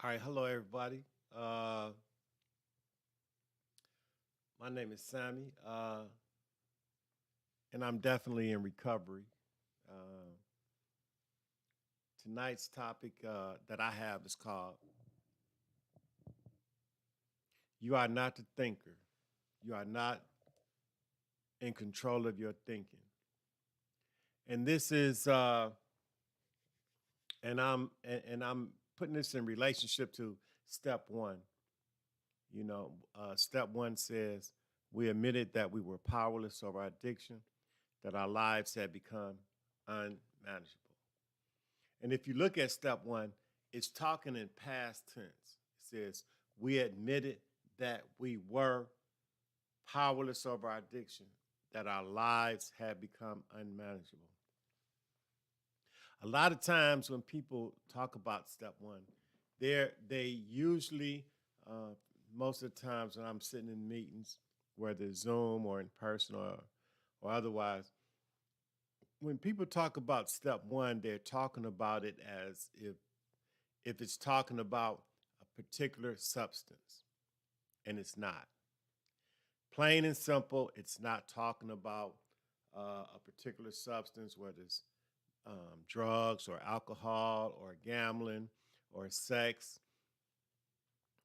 All right, hello everybody. My name is Sammy, and I'm definitely in recovery. Uh, Tonight's topic that I have is called "You Are Not the Thinker. You are not in control of your thinking." And this is, and I'm putting this in relationship to step one. Step one says we admitted that we were powerless over our addiction, that our lives had become unmanageable. And if you look at step one, it's talking in past tense. It says we admitted that we were powerless over our addiction, that our lives had become unmanageable. A lot of times when people talk about step one, they usually, uh, most of the times when I'm sitting in meetings, whether it's Zoom or in person or otherwise, when people talk about step one, they're talking about it as if it's talking about a particular substance, and it's not. Plain and simple, it's not talking about a particular substance, whether it's drugs or alcohol or gambling or sex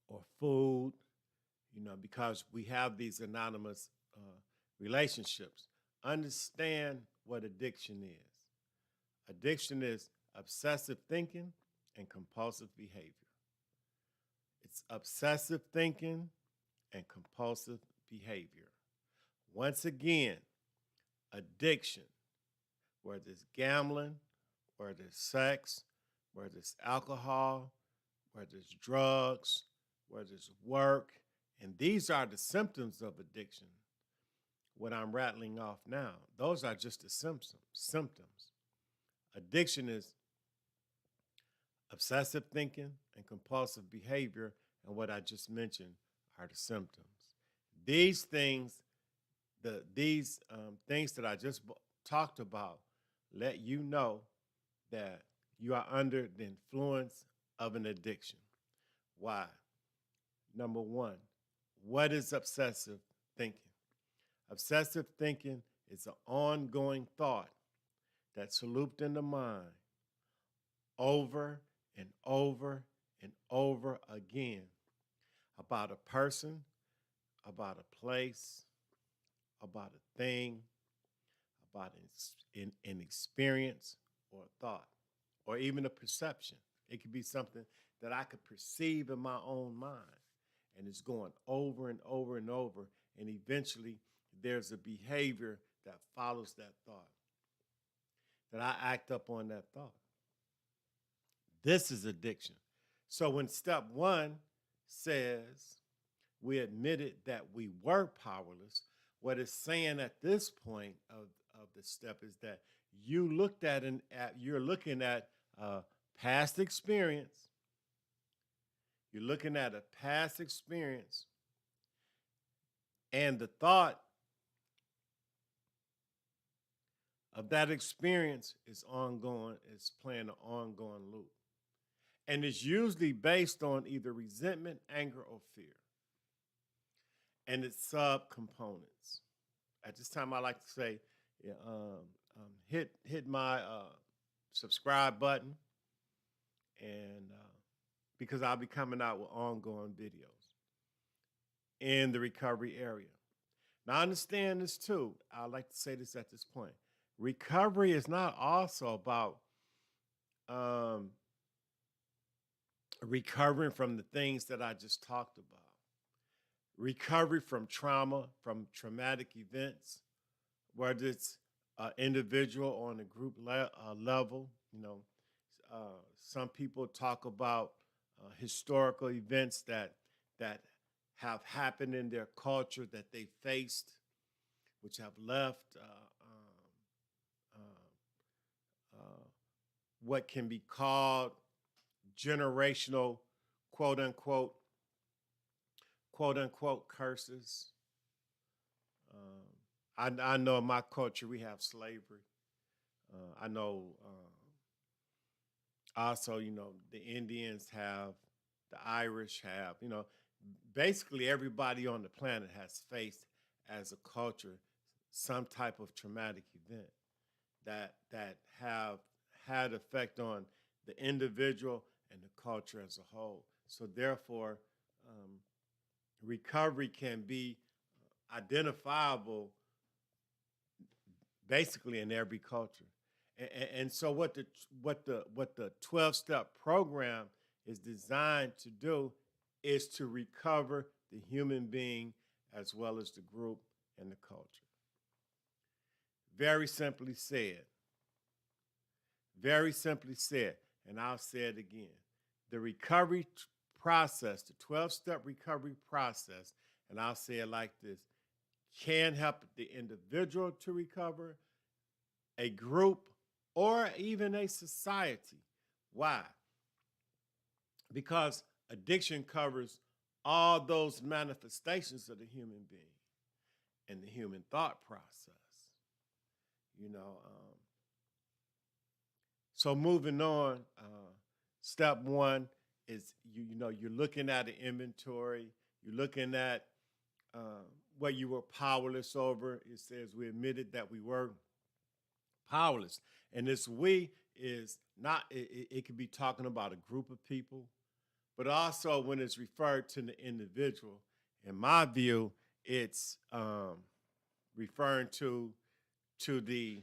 or food, because we have these anonymous relationships. Understand what addiction is. Addiction is obsessive thinking and compulsive behavior. It's obsessive thinking and compulsive behavior. Once again, addiction, whether it's gambling, whether it's sex, whether it's alcohol, whether it's drugs, whether it's work, and these are the symptoms of addiction. What I'm rattling off now, those are just the symptoms. Addiction is obsessive thinking and compulsive behavior, and what I just mentioned are the symptoms. These things, these things that I just talked about, let you know that you are under the influence of an addiction. Why? Number one, what is obsessive thinking? Obsessive thinking is an ongoing thought that's looped in the mind over and over and over again about a person, about a place, about a thing, about an experience or a thought, or even a perception. It could be something that I could perceive in my own mind, and it's going over and over and over, and eventually there's a behavior that follows that thought, that I act up on that thought. This is addiction. So when step one says we admitted that we were powerless, what it's saying at this point of the step is that you're looking at past experience. You're looking at a past experience, and the thought of that experience is ongoing, it's playing an ongoing loop. And it's usually based on either resentment, anger, or fear, and its subcomponents. At this time, I like to say, yeah, hit my subscribe button, and because I'll be coming out with ongoing videos in the recovery area. Now, I understand this too. I like to say this at this point. Recovery is not also about um, recovering from the things that I just talked about. Recovery from trauma, from traumatic events, whether it's individual or on a group level. Some people talk about historical events that have happened in their culture that they faced, which have left what can be called generational, quote unquote, curses. I know in my culture we have slavery. I know also, the Indians have the Irish have. Basically everybody on the planet has faced as a culture some type of traumatic event that have had effect on the individual and the culture as a whole. So therefore, recovery can be identifiable basically in every culture. And so what the 12-step program is designed to do is to recover the human being as well as the group and the culture. Very simply said, and I'll say it again, the recovery process, the 12-step recovery process, and I'll say it like this, can help the individual to recover, a group, or even a society. Why? Because addiction covers all those manifestations of the human being and the human thought process. So moving on, step one is you're looking at an inventory. You're looking at what you were powerless over. It says we admitted that we were powerless. And this we is not, it could be talking about a group of people, but also when it's referred to the individual, in my view, it's referring to the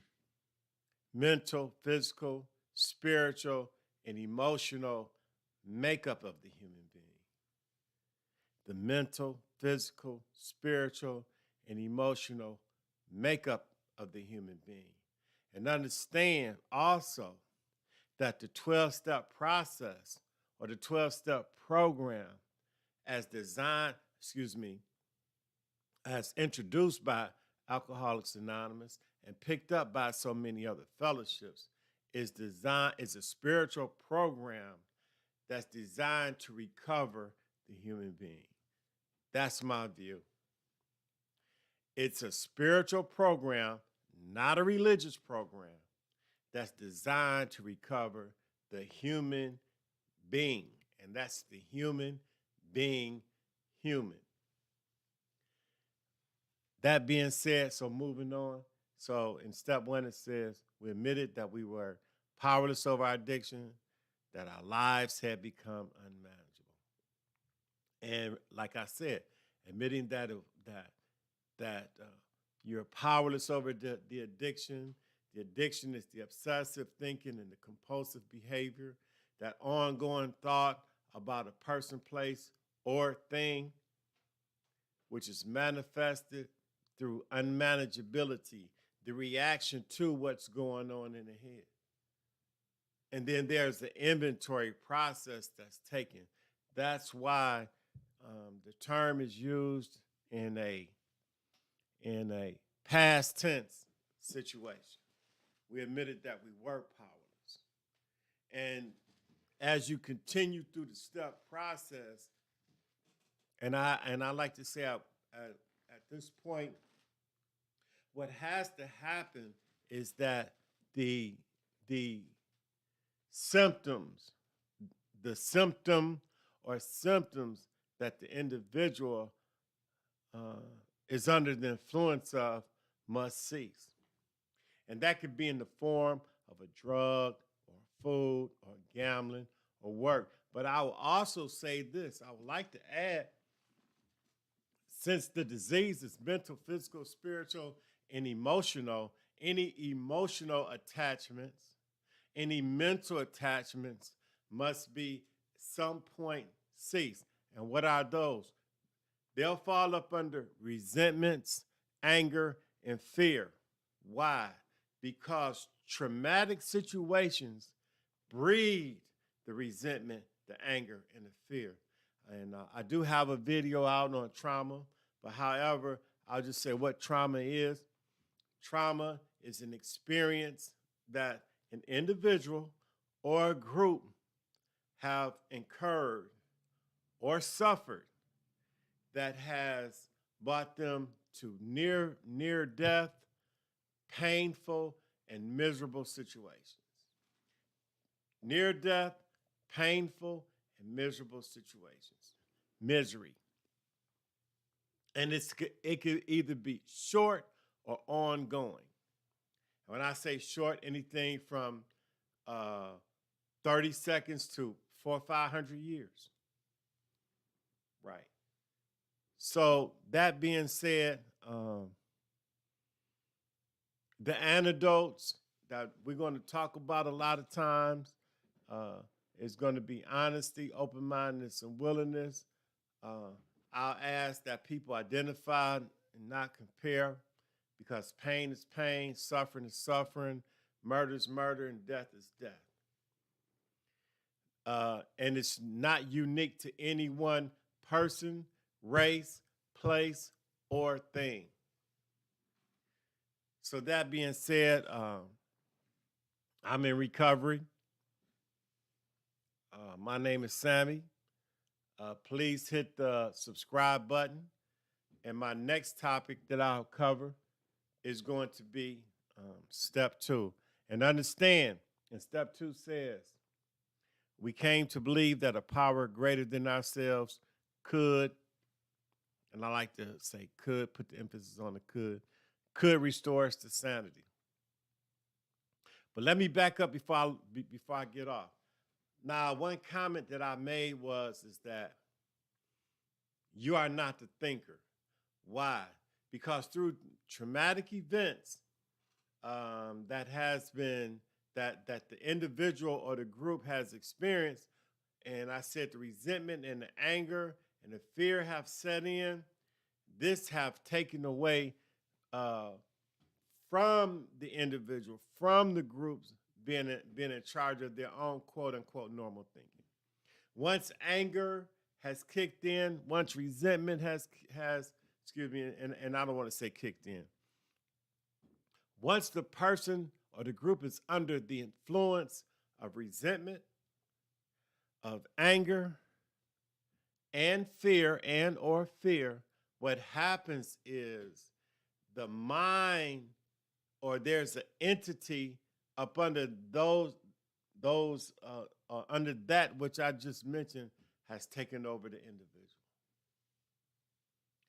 mental, physical, spiritual, and emotional makeup of the human being. The mental, physical, spiritual, and emotional makeup of the human being. And understand also that the 12-step process or the 12-step program as introduced by Alcoholics Anonymous and picked up by so many other fellowships is a spiritual program that's designed to recover the human being. That's my view. It's a spiritual program, not a religious program, that's designed to recover the human being. And that's the human being human. That being said, so moving on. So in step one, it says, we admitted that we were powerless over our addiction, that our lives had become unmanageable. And like I said, admitting that you're powerless over the addiction. The addiction is the obsessive thinking and the compulsive behavior, that ongoing thought about a person, place, or thing, which is manifested through unmanageability, the reaction to what's going on in the head. And then there's the inventory process that's taken. That's why the term is used in a past tense situation. We admitted that we were powerless. And as you continue through the step process, and I like to say at this point, what has to happen is that the symptoms that the individual is under the influence of must cease. And that could be in the form of a drug or food or gambling or work. But I will also say this, I would like to add, since the disease is mental, physical, spiritual, and emotional, any emotional attachments, any mental attachments must be some point cease. And what are those? They'll fall up under resentments, anger, and fear. Why? Because traumatic situations breed the resentment, the anger, and the fear. And I do have a video out on trauma, but however, I'll just say what trauma is. Trauma is an experience that an individual or a group have incurred or suffered that has brought them to near death, painful, and miserable situations. Near death, painful, and miserable situations. Misery. And it could either be short or ongoing. When I say short, anything from 30 seconds to 400 or 500 years. Right. So that being said, the antidotes that we're going to talk about a lot of times is going to be honesty, open-mindedness, and willingness. I'll ask that people identify and not compare, because pain is pain, suffering is suffering, murder is murder, and death is death. And it's not unique to any one person, race, place, or thing. So that being said, I'm in recovery. My name is Sammy. Please hit the subscribe button. And my next topic that I'll cover is going to be step 2. And understand, and step 2 says, we came to believe that a power greater than ourselves could, and I like to say could, put the emphasis on the could restore us to sanity. But let me back up before I get off. Now, one comment that I made is that you are not the thinker. Why? Because through traumatic events that the individual or the group has experienced, and I said the resentment and the anger and the fear have set in, this have taken away from the individual, from the groups being in charge of their own quote-unquote normal thinking. Once anger has kicked in, once resentment has excuse me, and I don't want to say kicked in. Once the person or the group is under the influence of resentment, of anger, and fear, what happens is the mind, or there's an entity up under under that which I just mentioned, has taken over the individual.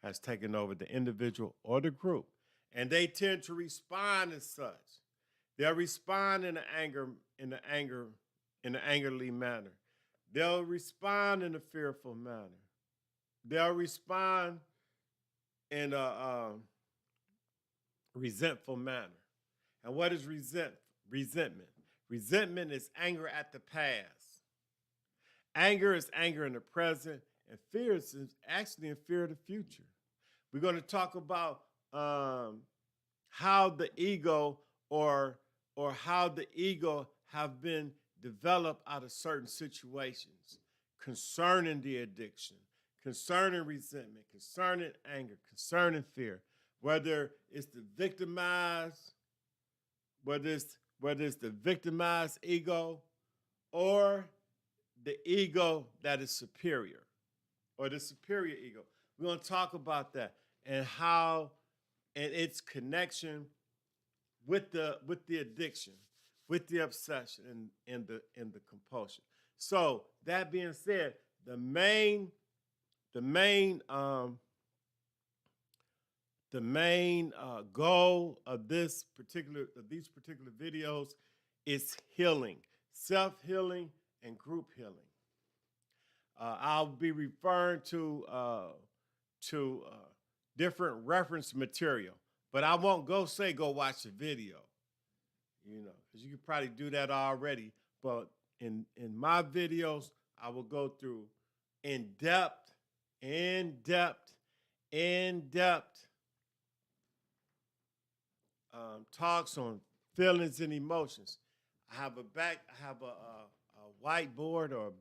Has taken over the individual or the group. And they tend to respond as such. They'll respond in an angerly manner. They'll respond in a fearful manner. They'll respond in a resentful manner. And what is resentment? Resentment is anger at the past. Anger is anger in the present, and fear is actually in fear of the future. We're going to talk about how the ego or how the ego have been developed out of certain situations concerning the addiction, concerning resentment, concerning anger, concerning fear, whether it's the victimized, whether it's the victimized ego, or the ego that is superior, or the superior ego. We're going to talk about that and how, and its connection with the addiction, with the obsession and the compulsion. So that being said, the main goal of these particular videos is healing, self-healing, and group healing. I'll be referring to different reference material, but I won't go watch the video, because you can probably do that already. But in my videos, I will go through in-depth talks on feelings and emotions. I have a whiteboard or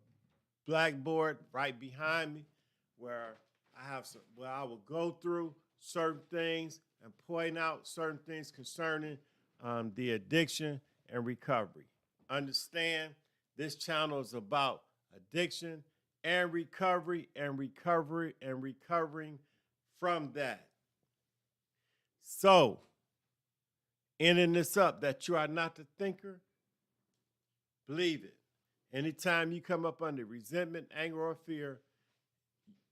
blackboard right behind me where I will go through certain things and point out certain things concerning the addiction and recovery. Understand, this channel is about addiction and recovery and recovering from that. So, ending this up, that you are not the thinker, believe it. Anytime you come up under resentment, anger, or fear,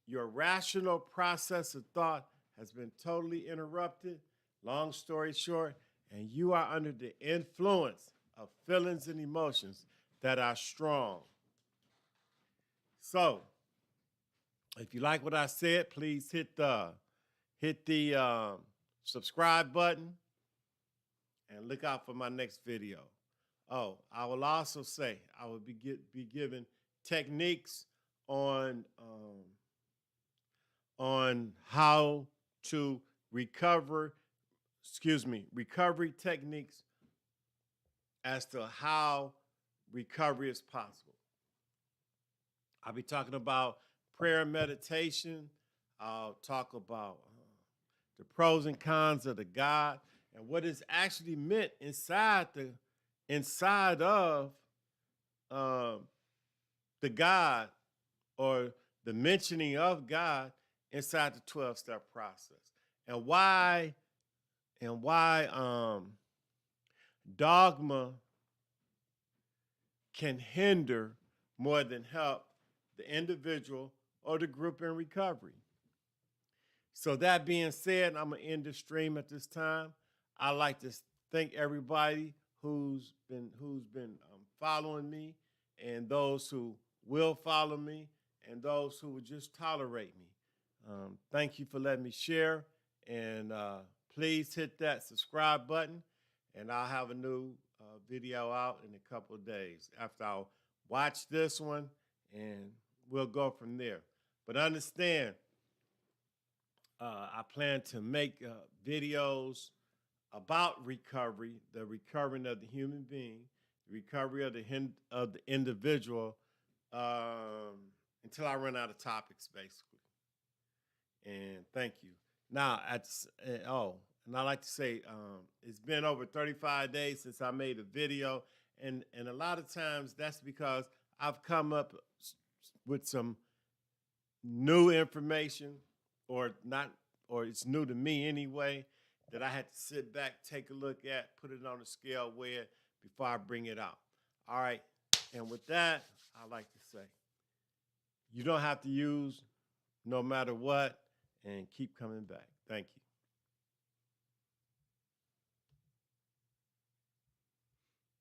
your rational process of thought has been totally interrupted. Long story short, and you are under the influence of feelings and emotions that are strong. So, if you like what I said, please hit the subscribe button and look out for my next video. Oh, I will also say I will be giving techniques on how to recovery techniques as to how recovery is possible. I'll be talking about prayer and meditation. I'll talk about the pros and cons of the God and what is actually meant inside of the God, or the mentioning of God inside the 12-step process, and why dogma can hinder more than help the individual or the group in recovery. So that being said, I'm going to end the stream at this time. I'd like to thank everybody who's been following me, and those who will follow me, and those who will just tolerate me. Thank you for letting me share, and please hit that subscribe button, and I'll have a new video out in a couple of days after I'll watch this one, and we'll go from there. But understand, I plan to make videos about recovery, the recovering of the human being, the recovery of the individual, until I run out of topics, basically. And thank you. Now, and I like to say, it's been over 35 days since I made a video, and a lot of times that's because I've come up with some new information, or it's new to me anyway, that I had to sit back, take a look at, put it on a scale, weigh it before I bring it out. All right, and with that, I like to say, you don't have to use no matter what, and keep coming back. Thank you.